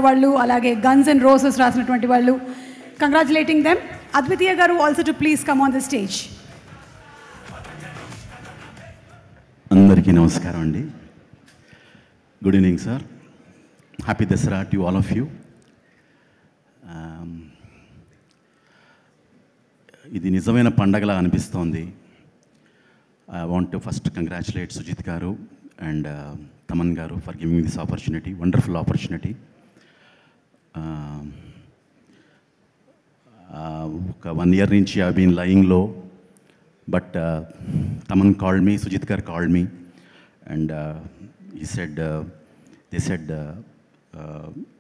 వాళ్ళు, అలాగే guns and roses రాసినటువంటి వాళ్ళు. Congratulating them. అద్వితీయ గారు also to please come on the stage. అందరికీ నమస్కారం అండి. Good evening sir. Happy Dasara to all of you. ఇది నిజమైన పండగలా అనిపిస్తోంది. I want to first congratulate Sujith గారు అండ్ తమన్ గారు for giving this opportunity, wonderful opportunity. ఒక 1 year నుంచి I been lying low, but Thaman called me, Sujith గారు called me and he said they said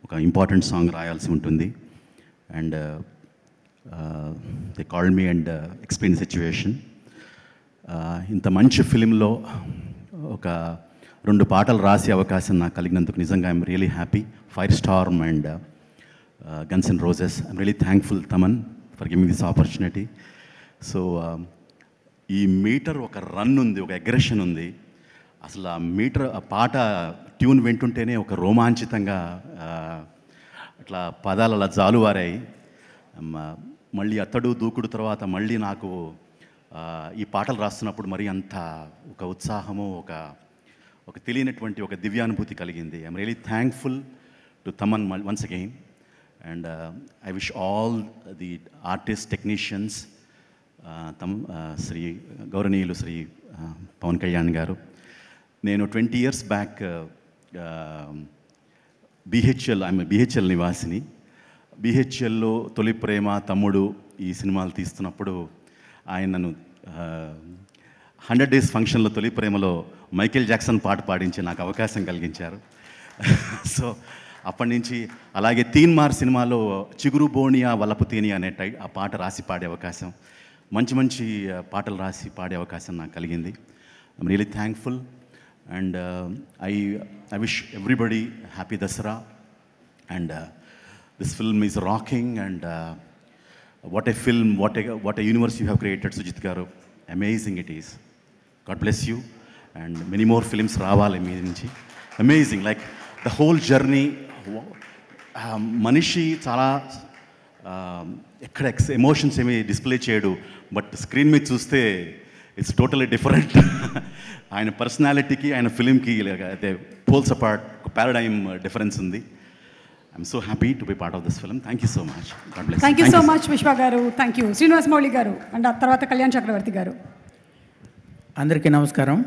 ఒక ఇంపార్టెంట్ సాంగ్ రాయాల్సి ఉంటుంది and they called me and explain situation. ఇంత మంచి ఫిలింలో ఒక 2 పాటలు రాసే అవకాశం నాకు కలిగినందుకు నిజంగా I'm really happy. Fire Storm and guns and roses. I'm really thankful Thaman for giving this opportunity. So ఈ మీటర్ ఒక రన్ ఉంది, ఒక అగ్రెషన్ ఉంది. అసలు ఆ మీటర్, ఆ పాట ట్యూన్ వింటుంటేనే ఒక రోమాంచితంగా అట్లా పదాలు అలా జాలువారాయి. మళ్ళీ అతడు దూకుడు తర్వాత మళ్ళీ నాకు ఈ పాటలు రాస్తున్నప్పుడు మరి అంత ఒక ఉత్సాహము, ఒక తెలియనటువంటి ఒక దివ్యానుభూతి కలిగింది. I'm really thankful to Thaman once again and I wish all the artist, technicians, Shri గౌరవనీయులు శ్రీ పవన్ కళ్యాణ్ గారు. నేను 20 years బ్యాక్ బిహెచ్ఎల్ నివాసిని. బిహెచ్ఎల్లో తొలి ప్రేమ, తమ్ముడు ఈ సినిమాలు తీస్తున్నప్పుడు ఆయన నన్ను 100 days ఫంక్షన్లో తొలి ప్రేమలో మైకేల్ జాక్సన్ పాట పాడించి నాకు అవకాశం కలిగించారు. సో అప్పటి నుంచి అలాగే తీన్మార్ సినిమాలో చిగురు బోనియా వలపు తేని అనే ఆ పాట రాసి పాడే అవకాశం, మంచి పాటలు రాసి పాడే అవకాశం నాకు కలిగింది. I'm really thankful and I wish everybody happy Dasara and this film is rocking and what a film, what a universe you have created, Sujit garu. Amazing it is. God bless you and many more films రావాలి మీ నుంచి. Amazing, like the whole journey. మనిషి చాలా ఎక్కడ emotions ఏమి display చేయడు, but screen మీద చూస్తే it's totally different. ఆయన పర్సనాలిటీకి ఆయన ఫిలింకి అయితే పోల్స్ అపార్ట్, ఒక పారాడైమ్ డిఫరెన్స్ ఉంది. I'm so happy to be part of this film. Thank you so much. Thank you so much విశ్వ గారు. థ్యాంక్ యూ శ్రీనివాస్ మౌళి గారు అండ్ తర్వాత కళ్యాణ్ చక్రవర్తి గారు. అందరికీ నమస్కారం.